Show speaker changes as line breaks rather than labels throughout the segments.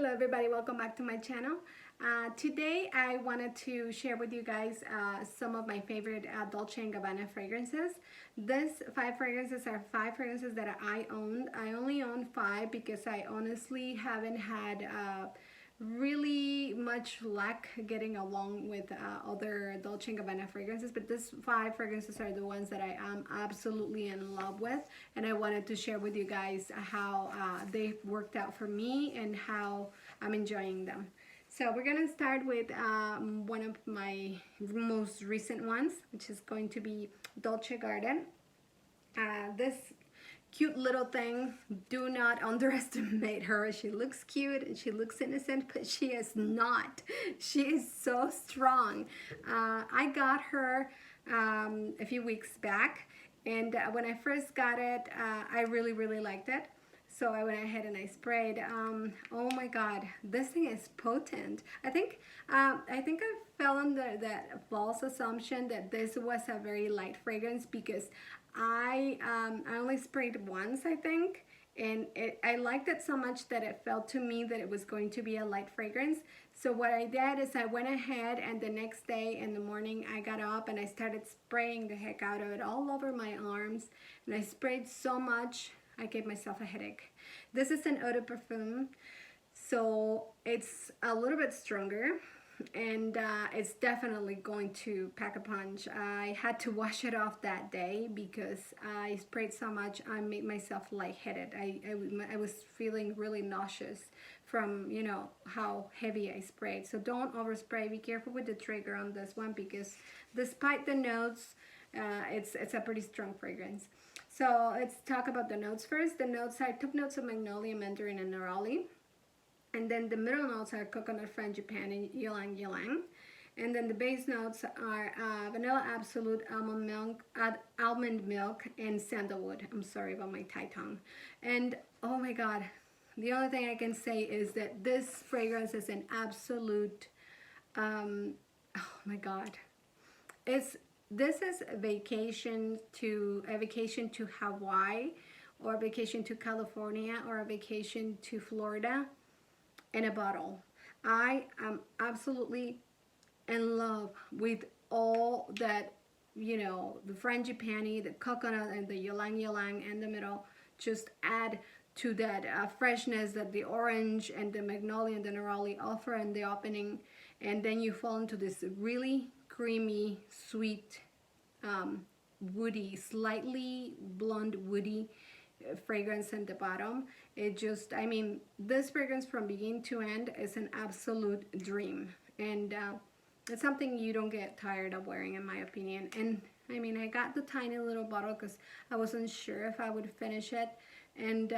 Hello everybody, welcome back to my channel. Today I wanted to share with you guys some of my favorite Dolce & Gabbana fragrances. These 5 fragrances are 5 fragrances that I owned. I only own 5 because I honestly haven't had really much luck getting along with other Dolce & Gabbana fragrances, but these 5 fragrances are the ones that I am absolutely in love with, and I wanted to share with you guys how they worked out for me and how I'm enjoying them. So we're gonna start with one of my most recent ones, which is going to be Dolce Garden. This cute little thing, do not underestimate her. She looks cute and she looks innocent, but she is not. She is so strong. I got her a few weeks back, and when I first got it, I really liked it. So I went ahead and I sprayed. Oh my God, this thing is potent. I think I fell under that false assumption that this was a very light fragrance because I only sprayed once, I think, and I liked it so much that it felt to me that it was going to be a light fragrance. So what I did is I went ahead, and the next day in the morning I got up and I started spraying the heck out of it all over my arms, and I sprayed so much I gave myself a headache. This is an eau de parfum, so it's a little bit stronger, and it's definitely going to pack a punch. I had to wash it off that day because I sprayed so much I made myself lightheaded. I was feeling really nauseous from, you know, how heavy I sprayed. So don't overspray. Be careful with the trigger on this one because despite the notes, it's a pretty strong fragrance. So let's talk about the notes first. The notes are top notes of magnolia, mandarin, and neroli. And then the middle notes are coconut, frangipani, and ylang ylang. And then the base notes are vanilla absolute, almond milk, and sandalwood. I'm sorry about my Thai tongue. And oh my God, the only thing I can say is that this fragrance is an absolute, oh my God. This is a vacation to Hawaii, or a vacation to California, or a vacation to Florida in a bottle. I am absolutely in love with all that, you know, the frangipani, the coconut, and the ylang ylang in the middle just add to that freshness that the orange and the magnolia and the neroli offer in the opening, and then you fall into this really creamy, sweet, woody, slightly blonde woody fragrance in the bottom. It just, I mean, this fragrance from beginning to end is an absolute dream, and it's something you don't get tired of wearing, in my opinion. And I mean, I got the tiny little bottle because I wasn't sure if I would finish it, and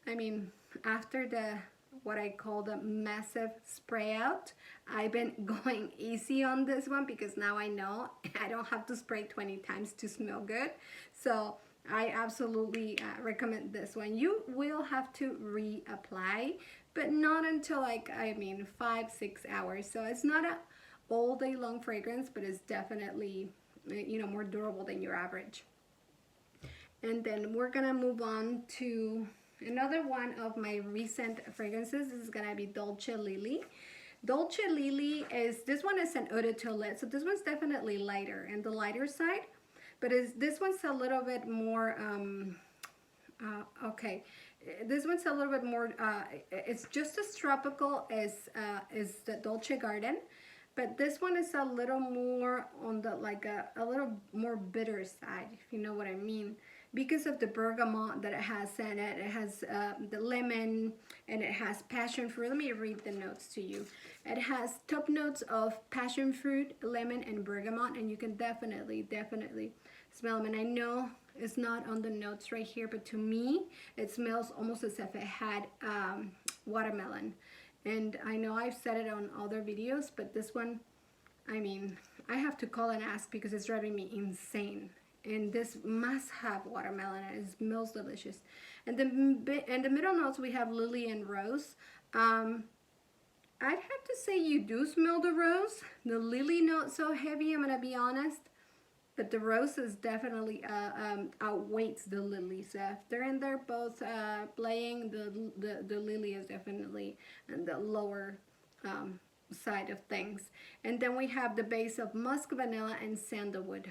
I mean, after what I call the massive spray out, I've been going easy on this one because now I know I don't have to spray 20 times to smell good. So I absolutely recommend this one. You will have to reapply, but not until, like, I mean, 5-6 hours. So it's not a all day long fragrance, but it's definitely, you know, more durable than your average. And then we're gonna move on to another one of my recent fragrances. This is gonna be Dolce Lily. Dolce Lily this one is an eau de toilette, so this one's definitely lighter, and the lighter side, but this one's a little bit more, okay, this one's a little bit more, it's just as tropical as the Dolce Garden, but this one is a little more on the, like a little more bitter side, if you know what I mean, because of the bergamot that it has in it. It has the lemon, and it has passion fruit. Let me read the notes to you. It has top notes of passion fruit, lemon, and bergamot, and you can definitely smell them. And I know it's not on the notes right here, but to me it smells almost as if it had watermelon. And I know I've said it on other videos, but this one, I mean, I have to call and ask because it's driving me insane. And this must have watermelon, and it smells delicious. And in the middle notes we have lily and rose. I'd have to say you do smell the rose. The lily not so heavy, I'm gonna be honest. but the roses definitely outweighs the lily. So if they're in there both playing, the lily is definitely in the lower side of things. And then we have the base of musk, vanilla, and sandalwood.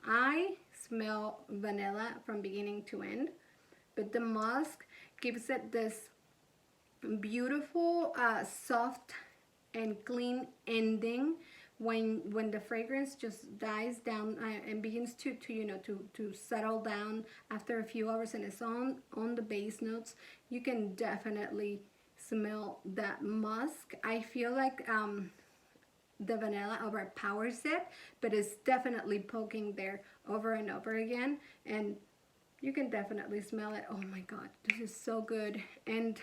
I smell vanilla from beginning to end, but the musk gives it this beautiful, soft and clean ending when the fragrance just dies down and begins to settle down after a few hours, and it's on the base notes. You can definitely smell that musk. I feel like the vanilla overpowers it, but it's definitely poking there over and over again, and you can definitely smell it. Oh my god, this is so good. And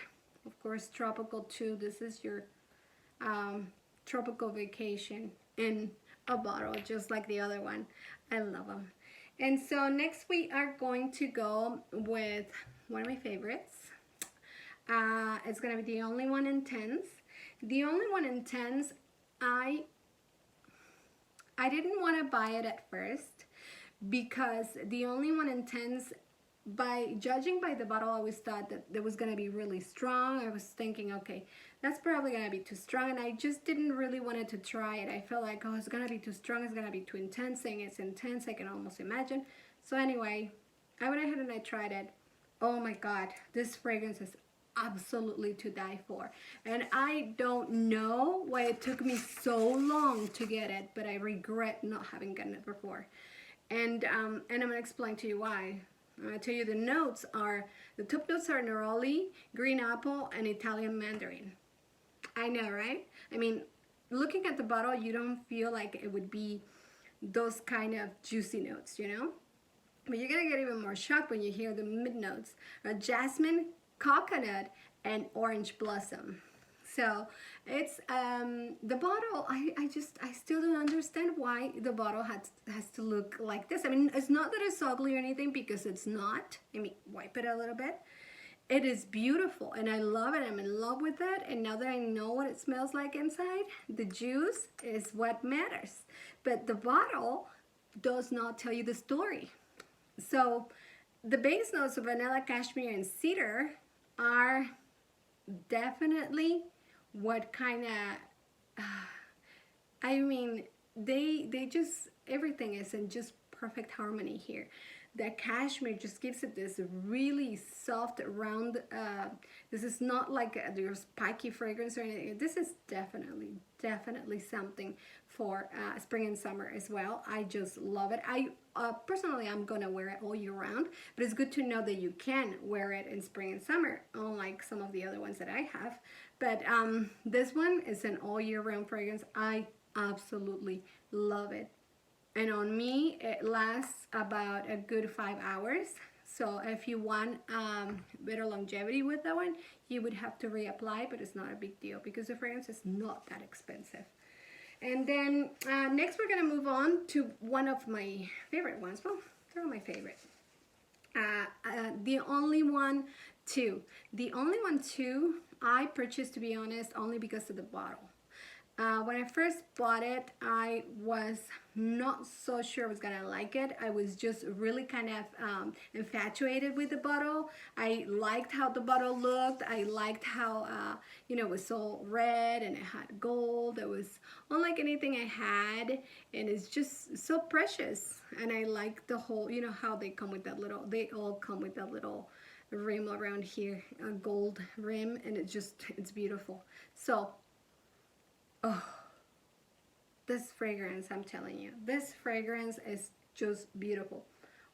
of course, tropical too. This is your tropical vacation in a bottle, just like the other one. I love them. And so next we are going to go with one of my favorites. It's gonna be the Only One Intense. The Only One Intense, I didn't want to buy it at first because the Only One Intense, by judging by the bottle, I always thought that it was going to be really strong. I was thinking, okay, that's probably going to be too strong, and I just didn't really want to try it. I felt like, oh, it's going to be too strong, it's going to be too intense. Saying it's intense, I can almost imagine. So anyway, I went ahead and I tried it. Oh my god, this fragrance is absolutely to die for, and I don't know why it took me so long to get it, but I regret not having gotten it before. And I'm gonna explain to you why. I'm gonna tell you the notes are, the top notes are neroli, green apple, and Italian mandarin. I know, right? I mean, looking at the bottle, you don't feel like it would be those kind of juicy notes, you know? But you're gonna get even more shocked when you hear the mid notes. Jasmine, coconut, and orange blossom. So it's the bottle, I still don't understand why the bottle has to look like this. I mean, it's not that it's ugly or anything, because it's not. I mean, wipe it a little bit. It is beautiful and I love it. I'm in love with it, and now that I know what it smells like inside, the juice is what matters. But the bottle does not tell you the story. So the base notes of vanilla, cashmere, and cedar are definitely what kind of I mean, they just, everything is in just perfect harmony here. The cashmere just gives it this really soft, round, this is not like your spiky fragrance or anything. This is definitely something for spring and summer as well. I just love it. I personally, I'm gonna wear it all year round, but it's good to know that you can wear it in spring and summer, unlike some of the other ones that I have. But this one is an all year round fragrance. I absolutely love it. And on me, it lasts about a good 5 hours. So if you want better longevity with that one, you would have to reapply, but it's not a big deal because the fragrance is not that expensive. And then next we're gonna move on to one of my favorite ones. Well, they're all my favorite. The Only One 2. The Only One 2, I purchased, to be honest, only because of the bottle. When I first bought it, I was not so sure I was gonna like it. I was just really kind of infatuated with the bottle. I liked how the bottle looked. I liked how, you know, it was so red and it had gold. It was unlike anything I had, and it's just so precious. And I like the whole, you know, how they come with that little, they all come with that little rim around here, a gold rim, and it's beautiful. So, oh, this fragrance, I'm telling you, this fragrance is just beautiful.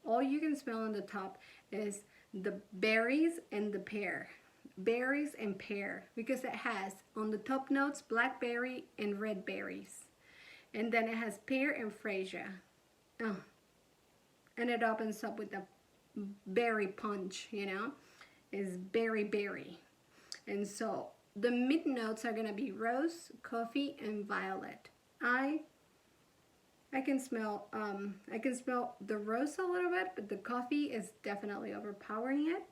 All you can smell on the top is the berries and the pear. Berries and pear, because it has on the top notes blackberry and red berries. And then it has pear and freesia. Oh. And it opens up with a berry punch, you know, is berry. And so the mid notes are gonna be rose, coffee, and violet. I can smell the rose a little bit, but the coffee is definitely overpowering it,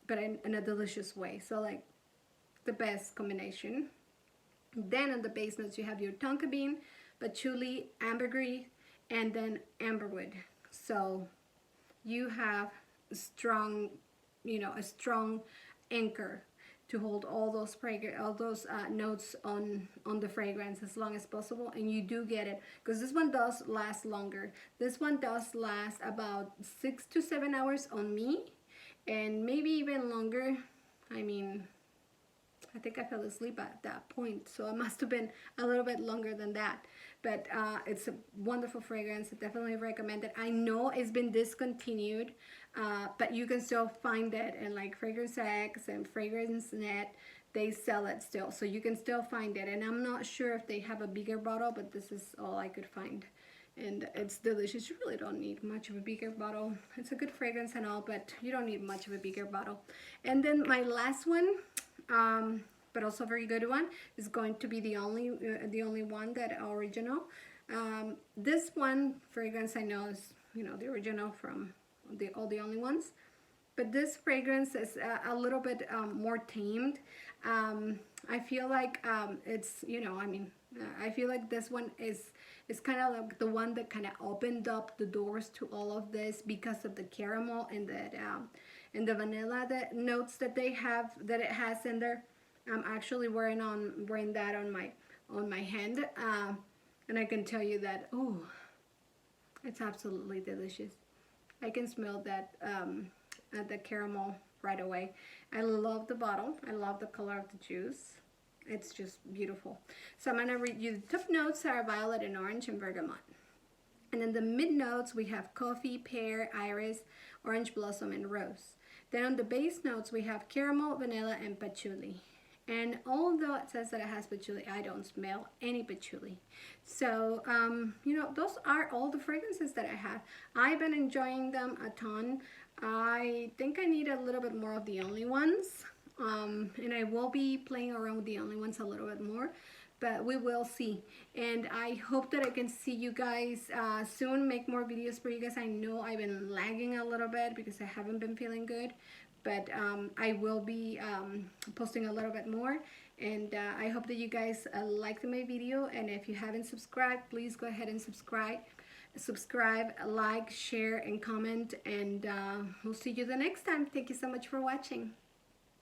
but in a delicious way. So like the best combination. Then on the base notes you have your tonka bean, patchouli, ambergris, and then amberwood. So you have strong, you know, a strong anchor to hold all those notes on the fragrance as long as possible, and you do get it because this one does last longer. This one does last about 6 to 7 hours on me, and maybe even longer. I mean, I think I fell asleep at that point, so it must have been a little bit longer than that. But it's a wonderful fragrance. I definitely recommend it. I know it's been discontinued, but you can still find it in like Fragrance X and Fragrance Net. They sell it still, so you can still find it. And I'm not sure if they have a bigger bottle, but this is all I could find. And it's delicious. You really don't need much of a bigger bottle. It's a good fragrance and all, but you don't need much of a bigger bottle. And then my last one, but also a very good one, is going to be the only one that original. This one fragrance I know is, you know, the original from all the only ones, but this fragrance is a little bit more tamed. I feel like it's, you know, I mean, I feel like this one is kind of like the one that kind of opened up the doors to all of this because of the caramel and the vanilla notes that they have, that it has in there. I'm actually wearing that on my hand, and I can tell you that, oh, it's absolutely delicious. I can smell that the caramel right away. I love the bottle. I love the color of the juice. It's just beautiful. So I'm gonna read you the top notes are violet and orange and bergamot. And then the mid notes we have coffee, pear, iris, orange blossom, and rose. Then on the base notes we have caramel, vanilla, and patchouli. And although it says that it has patchouli, I don't smell any patchouli. So, you know, those are all the fragrances that I have. I've been enjoying them a ton. I think I need a little bit more of the only ones. And I will be playing around with the only ones a little bit more, but we will see. And I hope that I can see you guys soon, make more videos for you guys. I know I've been lagging a little bit because I haven't been feeling good, but I will be posting a little bit more. And I hope that you guys liked my video, and if you haven't subscribed, please go ahead and subscribe, like, share, and comment, and we'll see you the next time. Thank you so much for watching.